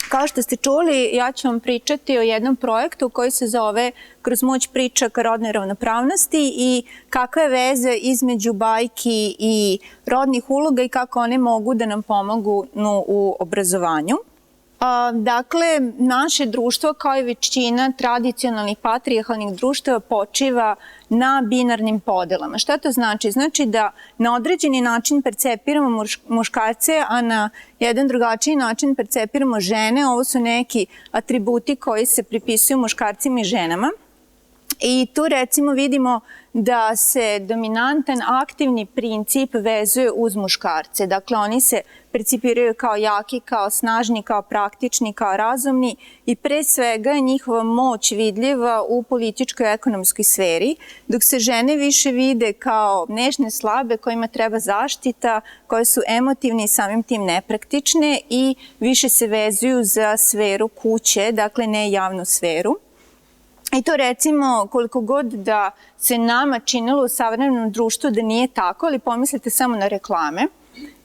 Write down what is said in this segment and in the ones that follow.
Kao što ste čuli, ja ću vam pričati o jednom projektu koji se zove Kroz moć priča ka rodnoj ravnopravnosti i kakva je veza između bajki i rodnih uloga i kako one mogu da nam pomogu u obrazovanju. Dakle, naše društvo kao i većina tradicionalnih patrijarhalnih društava počiva na binarnim podelama. Šta to znači? Znači da na određeni način percepiramo muškarce, a na jedan drugačiji način percepiramo žene. Ovo su neki atributi koji se pripisuju muškarcima i ženama. I tu recimo vidimo da se dominantan aktivni princip vezuje uz muškarce. Dakle, oni se percipiraju kao jaki, kao snažni, kao praktični, kao razumni i pre svega je njihova moć vidljiva u političkoj i ekonomskoj sferi, dok se žene više vide kao nežne, slabe, kojima treba zaštita, koje su emotivne i samim tim nepraktične i više se vezuju za sferu kuće, dakle ne javnu sferu. I to recimo koliko god da se nama činilo u savremenom društvu da nije tako, ali pomislite samo na reklame.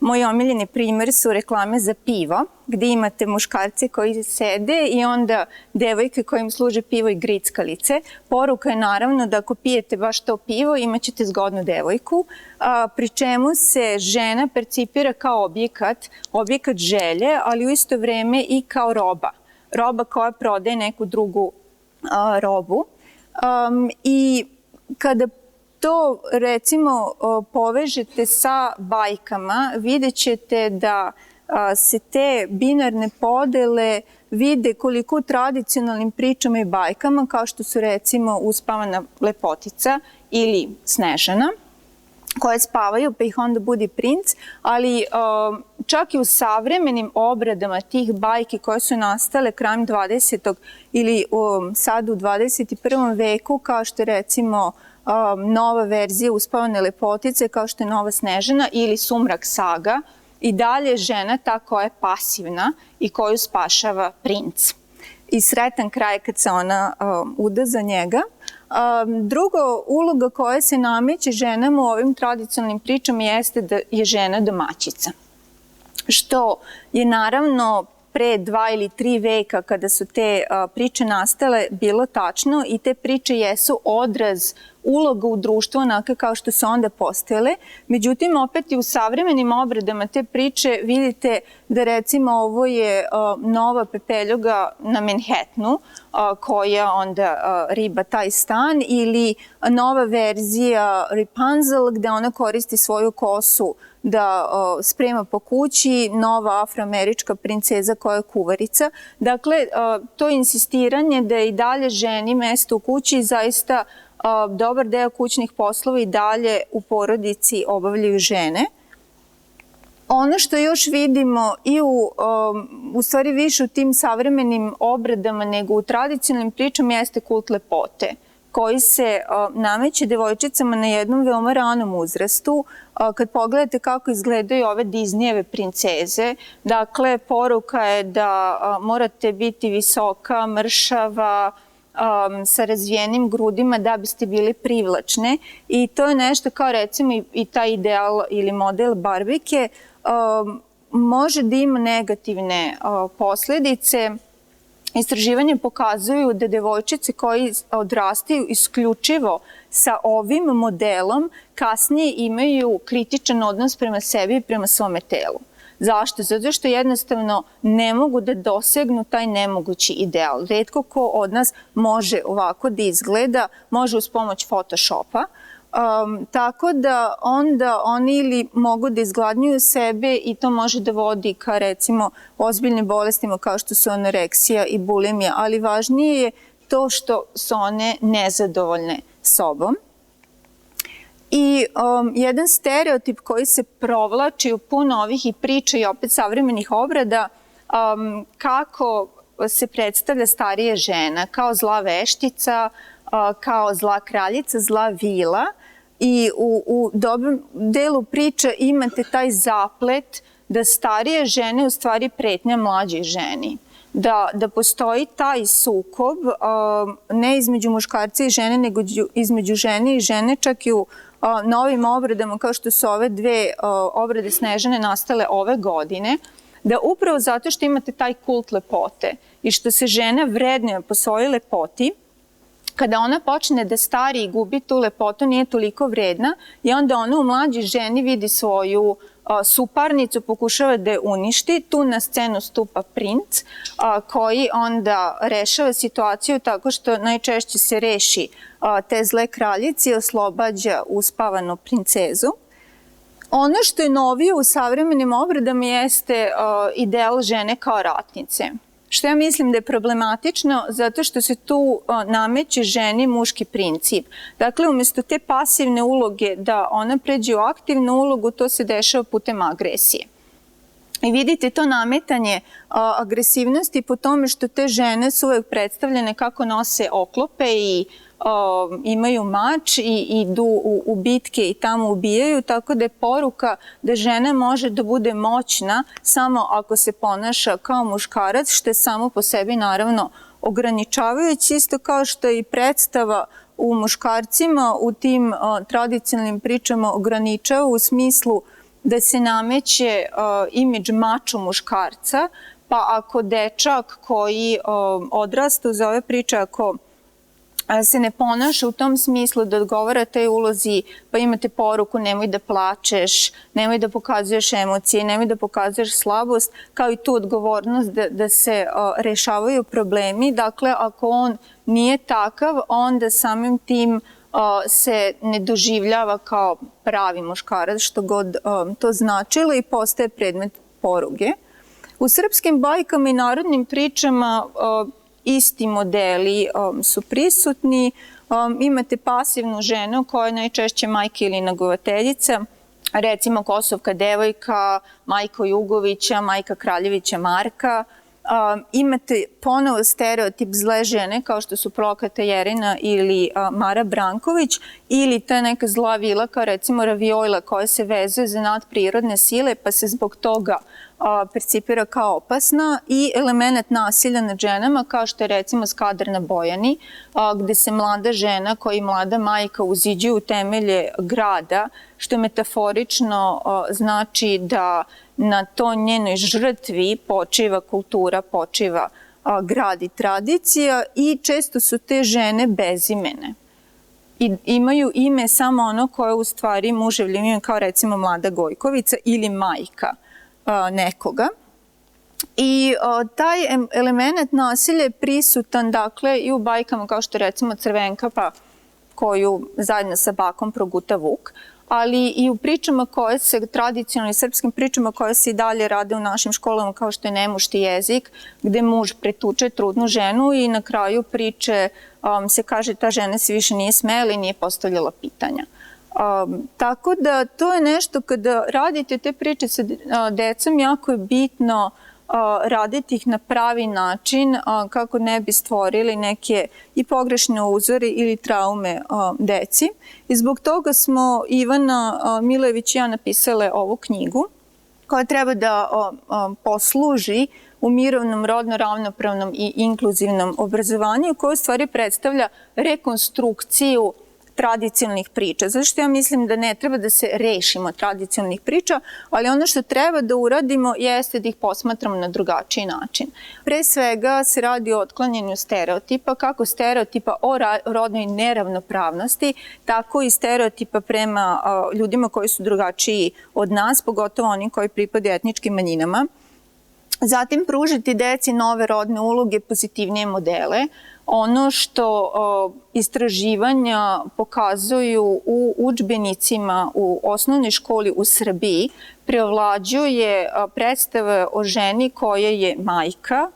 Moj omiljeni primer su reklame za pivo, gde imate muškarce koji sede i onda devojke kojim služe pivo i grickalice. Poruka je naravno da ako pijete baš to pivo imat ćete zgodnu devojku, pri čemu se žena percipira kao objekat želje, ali u isto vreme i kao roba. Roba koja prodaje neku drugu robu. I kada to recimo povežete sa bajkama, vidjet ćete da se te binarne podele vide koliko u tradicionalnim pričama i bajkama, kao što su recimo Uspavana lepotica ili Snežana, koje spavaju pa ih onda budi princ, ali čak i u savremenim obradama tih bajki koje su nastale krajem 20. ili sad u 21. veku, kao što je recimo nova verzija Uspavane lepotice, kao što je Nova Snežana ili Sumrak saga, i dalje je žena ta koja je pasivna i koju spašava princ. I sretan kraj kad se ona uda za njega. Drugo uloga koja se nameće ženama u ovim tradicionalnim pričama jeste da je žena domaćica. Što je naravno pre 2 ili 3 veka kada su te priče nastale bilo tačno i te priče jesu odraz uloga u društvu onaka kao što su onda postojale. Međutim, opet i u savremenim obradama te priče vidite da recimo ovo je nova pepeljuga na Manhattanu koja onda riba taj stan ili nova verzija Rapunzel gde ona koristi svoju kosu da sprema po kući, nova afroamerička princeza koja je kuvarica. Dakle, to insistiranje da je i dalje ženi mesto u kući zaista dobar deo kućnih poslova i dalje u porodici obavljaju žene. Ono što još vidimo i u stvari više u tim savremenim obradama nego u tradicionalnim pričama jeste kult lepote koji se nameće devojčicama na jednom veoma ranom uzrastu. Kad pogledate kako izgledaju ove Disneyjeve princeze, dakle, poruka je da morate biti visoka, mršava, sa razvijenim grudima da biste bili privlačne i to je nešto kao recimo i taj ideal ili model Barbike može da ima negativne posledice. Istraživanje pokazuju da devojčice koji odrastaju isključivo sa ovim modelom kasnije imaju kritičan odnos prema sebi i prema svome telu. Zašto? Zato što jednostavno ne mogu da dosegnu taj nemogući ideal. Retko ko od nas može ovako da izgleda, može uz pomoć Photoshopa. Tako da onda oni ili mogu da izgladnjuju sebe i to može da vodi ka recimo ozbiljnim bolestima kao što su anoreksija i bulimija, ali važnije je to što su one nezadovoljne sobom. I jedan stereotip koji se provlači u puno ovih i priča i opet savremenih obrada, kako se predstavlja starija žena, kao zla veštica, kao zla kraljica, zla vila i u dobrom delu priče imate taj zaplet da starije žene u stvari pretnja mlađoj ženi. Da postoji taj sukob ne između muškarca i žene, nego između žene i žene, čak i u novim obradama kao što su ove dve obrade Snežane nastale ove godine, da upravo zato što imate taj kult lepote i što se žena vrednuje po svojoj lepoti, kada ona počne da stari i gubi tu lepotu, nije toliko vredna i onda ona u mlađoj ženi vidi svoju suparnicu, pokušava da je uništi. Tu na scenu stupa princ koji onda rešava situaciju tako što najčešće se reši te zle kraljice i oslobađa uspavanu princezu. Ono što je novije u savremenim obradama jeste ideal žene kao ratnice. Što ja mislim da je problematično zato što se tu nameće ženi muški princip. Dakle, umjesto te pasivne uloge da ona pređe u aktivnu ulogu, to se dešava putem agresije. I vidite to nametanje agresivnosti po tome što te žene su uvek predstavljene kako nose oklope i imaju mač i idu u bitke i tamo ubijaju, tako da je poruka da žena može da bude moćna samo ako se ponaša kao muškarac, što je samo po sebi naravno ograničavajući, isto kao što je i predstava u muškarcima u tim tradicionalnim pričama ograničava u smislu da se nameće imidž mačo muškarca, pa ako dečak koji odrasta uz ove priče, ako se ne ponaša u tom smislu da odgovara tej ulozi, pa imate poruku nemoj da plačeš, nemoj da pokazuješ emocije, nemoj da pokazuješ slabost, kao i tu odgovornost da se rešavaju problemi. Dakle, ako on nije takav, onda samim tim se ne doživljava kao pravi muškarac, što god to značilo, i postaje predmet poruge. U srpskim bajkama i narodnim pričama isti modeli su prisutni. Imate pasivnu ženu koja je najčešće majka ili negovateljica, recimo Kosovka devojka, majka Jugovića, majka Kraljevića Marka. Imate ponovo stereotip zle žene kao što su Prokata Jerina ili Mara Branković, ili ta neka zla vila kao recimo Ravijojla koja se vezuje za nadprirodne sile pa se zbog toga percipira kao opasna, i element nasilja nad ženama kao što je recimo Skadar na Bojani, gde se mlada žena koja je mlada majka uziđuje u temelje grada, što metaforično znači da na to njenoj žrtvi počiva kultura, počiva grad i tradicija, i često su te žene bezimene. I imaju ime samo ono koje u stvari muževljim ime, kao recimo Mlada Gojkovica ili majka nekoga. I taj element nasilja je prisutan, dakle, i u bajkama kao što recimo Crvenkapa, koju zajedno sa bakom proguta vuk, ali i u pričama koje se, tradicionalnim srpskim pričama koje se i dalje rade u našim školama, kao što je Nemušti jezik, gde muž pretuče trudnu ženu i na kraju priče se kaže ta žena se više nije smejala i nije postavljala pitanja. Tako da to je nešto, kada radite te priče sa decom, jako je bitno raditi ih na pravi način kako ne bi stvorili neke i pogrešne uzore ili traume deci. I zbog toga smo Ivana Milojević i ja napisale ovu knjigu koja treba da posluži u mirovnom, rodno ravnopravnom i inkluzivnom obrazovanju, koja u stvari predstavlja rekonstrukciju tradicionalnih priča. Zašto ja mislim da ne treba da se rešimo tradicionalnih priča, ali ono što treba da uradimo jeste da ih posmatramo na drugačiji način. Pre svega se radi o otklanjanju stereotipa, kako stereotipa o rodnoj neravnopravnosti, tako i stereotipa prema ljudima koji su drugačiji od nas, pogotovo oni koji pripadaju etničkim manjinama. Zatim pružiti deci nove rodne uloge, pozitivnije modele. Ono što istraživanja pokazuju u udžbenicima u osnovnoj školi u Srbiji preovlađuje predstava o ženi koja je majka,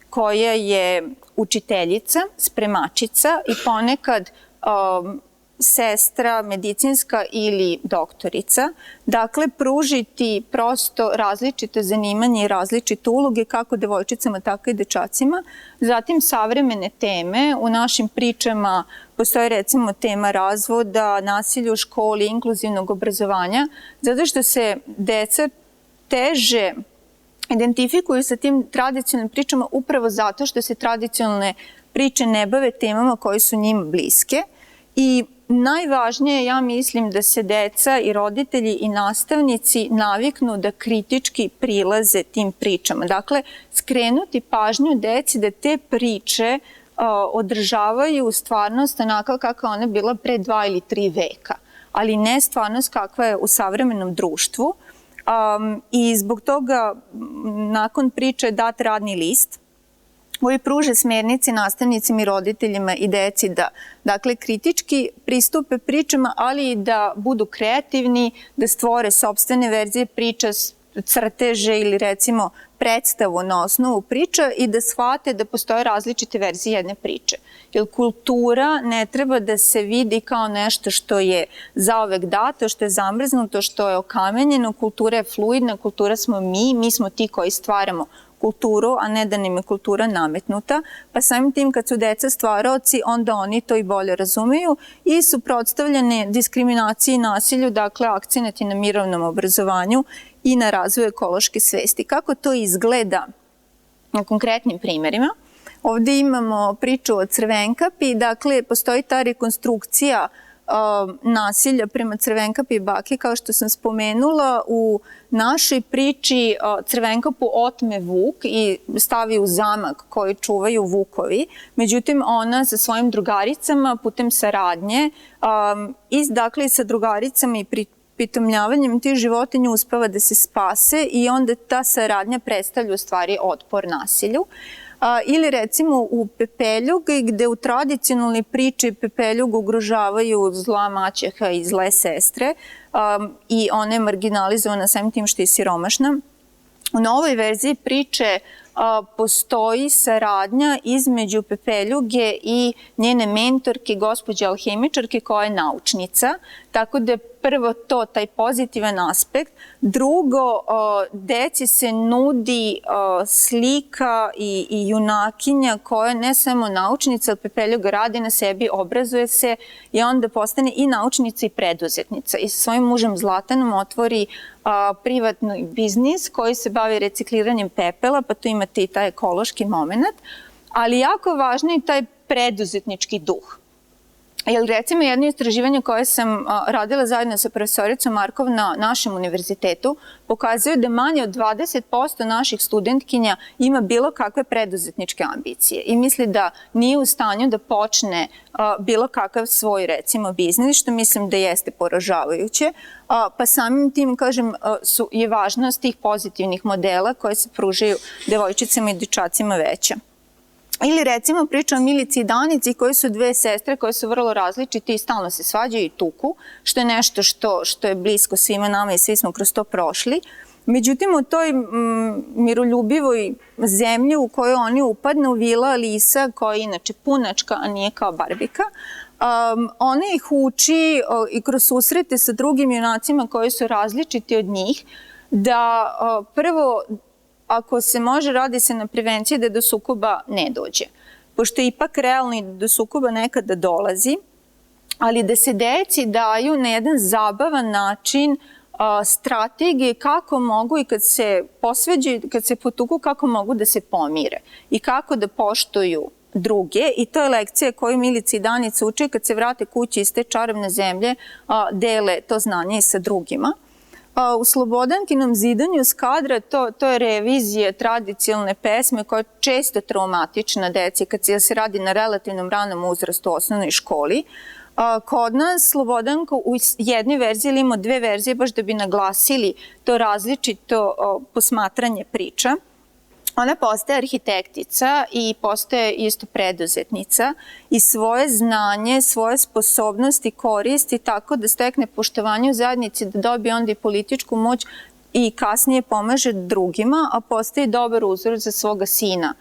koja je učiteljica, spremačica i ponekad sestra, medicinska ili doktorica. Dakle, pružiti prosto različite zanimanje i različite uloge kako devojčicama, tako i dečacima. Zatim, savremene teme. U našim pričama postoje recimo tema razvoda, nasilja u školi, inkluzivnog obrazovanja, zato što se deca teže identifikuju sa tim tradicionalnim pričama upravo zato što se tradicionalne priče ne bave temama koje su njima bliske. I Najvažnije, ja mislim, da se deca i roditelji i nastavnici naviknu da kritički prilaze tim pričama. Dakle, skrenuti pažnju deci da te priče održavaju stvarnost onako kakva ona bila pre 2 ili 3 veka, ali ne stvarnost kakva je u savremenom društvu. I zbog toga nakon priče je dat radni list koji pruže smernice nastavnicima i roditeljima i deci da, dakle, kritički pristupe pričama, ali i da budu kreativni, da stvore sopstvene verzije priča, crteže ili recimo predstavu na osnovu priča i da shvate da postoje različite verzije jedne priče. Jer kultura ne treba da se vidi kao nešto što je zaovek dato, što je zamrznuto, što je okamenjeno. Kultura je fluidna, kultura smo mi smo ti koji stvaramo kulturu, a ne da nam je kultura nametnuta, pa samim tim kad su deca stvaraoci, onda oni to i bolje razumeju i suprotstavljene diskriminaciji i nasilju, dakle akcenat je na mirovnom obrazovanju i na razvoju ekološke svesti. Kako to izgleda na konkretnim primjerima? Ovde imamo priču o Crvenkapi, dakle postoji ta rekonstrukcija nasilja prema Crvenkapi i baki, kao što sam spomenula. U našoj priči Crvenkapu otme vuk i stavi u zamak koji čuvaju vukovi. Međutim, ona sa svojim drugaricama putem saradnje i dakle sa drugaricama i pritomljavanjem tih životinja uspeva da se spase i onda ta saradnja predstavlja u stvari otpor nasilju. Ili recimo u Pepeljugi, gde u tradicionalnoj priči Pepeljug ugrožavaju zla maćeha i zle sestre i ona je marginalizovana samim tim što je siromašna. U novoj verziji priče postoji saradnja između Pepeljuge i njene mentorke, gospođe alhemičarke, koja je naučnica, tako da je prvo to, taj pozitivan aspekt. Drugo, deci se nudi slika i junakinja koja je ne samo naučnica, ali Pepeljuga radi na sebi, obrazuje se i onda postane i naučnica i preduzetnica. I sa svojim mužem Zlatanom otvori privatni biznis koji se bavi recikliranjem pepela, pa tu imate i taj ekološki moment, ali jako važno je taj preduzetnički duh. Jer recimo jedno istraživanje koje sam radila zajedno sa profesoricom Markov na našem univerzitetu pokazuje da manje od 20% naših studentkinja ima bilo kakve preduzetničke ambicije i misli da nije u stanju da počne bilo kakav svoj recimo biznis, što mislim da jeste poražavajuće, pa samim tim, kažem, je važnost tih pozitivnih modela koje se pružaju devojčicama i dečacima veća. Ili recimo priča o Milici i Danici, koje su dve sestre koje su vrlo različite i stalno se svađaju i tuku, što je nešto što je blisko svima nama i svi smo kroz to prošli. Međutim, u toj miroljubivoj zemlji u kojoj oni upadnu, vila Lisa, koja je inače punačka, a nije kao Barbika, ona ih uči i kroz susrete sa drugim junacima koji su različiti od njih, da prvo, ako se može, radi se na prevenciji da do sukoba ne dođe. Pošto je ipak realno i da do sukoba nekada dolazi, ali da se deci daju na jedan zabavan način strategije kako mogu i kad se posveđaju, kad se potuku, kako mogu da se pomire i kako da poštuju druge. I to je lekcija koju Milica i Danica uče kad se vrate kući iz te čarobne zemlje, dele to znanje i sa drugima. U Slobodankinom zidanju s kadra to je revizija tradicionalne pesme koja je često traumatična deci kad se radi na relativnom ranom uzrastu u osnovnoj školi. Kod nas Slobodanka u jednoj verziji ili ima dve verzije baš da bi naglasili to različito posmatranje priča. Ona postaje arhitektica i postaje isto preduzetnica i svoje znanje, svoje sposobnosti koristi tako da stekne poštovanje u zajednici, da dobije onda i političku moć i kasnije pomaže drugima, a postaje dobar uzor za svoga sina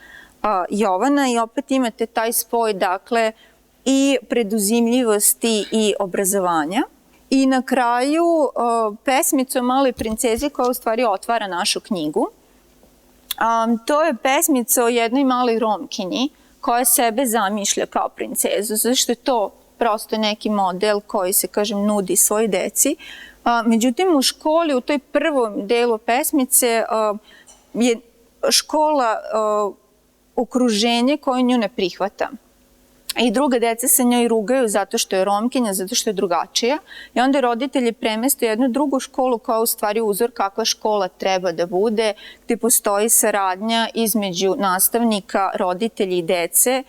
Jovana i opet imate taj spoj, dakle, i preduzimljivosti i obrazovanja. I na kraju pesmica o maloj princezi koja u stvari otvara našu knjigu. To je pesmica o jednoj maloj Romkinji koja sebe zamišlja kao princezu, zato što je to prosto neki model koji se, kažem, nudi svoj deci. Međutim, u školi, u toj prvom delu pesmice je škola okruženje koje nju ne prihvata. i druga deca se njoj rugaju zato što je Romkinja, zato što je drugačija i onda roditelji premeste u jednu drugu školu koja je u stvari uzor kakva škola treba da bude, gde postoji saradnja između nastavnika, roditelji i dece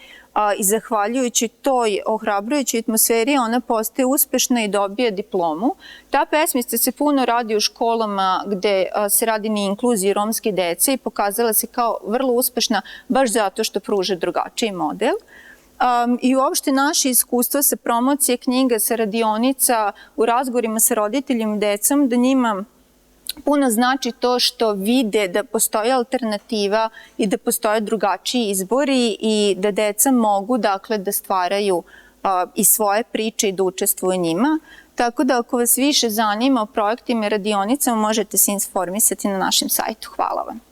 i zahvaljujući toj ohrabrujućoj atmosferi ona postaje uspešna i dobije diplomu. Ta pesmica se puno radi u školama gde se radi na inkluziji romske dece i pokazala se kao vrlo uspešna baš zato što pruža drugačiji model. I uopšte naše iskustvo sa promocije knjiga, sa radionica, u razgovorima sa roditeljima i decom, da njima puno znači to što vide da postoji alternativa i da postoje drugačiji izbori i da deca mogu, dakle, da stvaraju i svoje priče i da učestvuju njima. Tako da ako vas više zanima o projektima i radionicama, možete se informisati na našem sajtu. Hvala vam.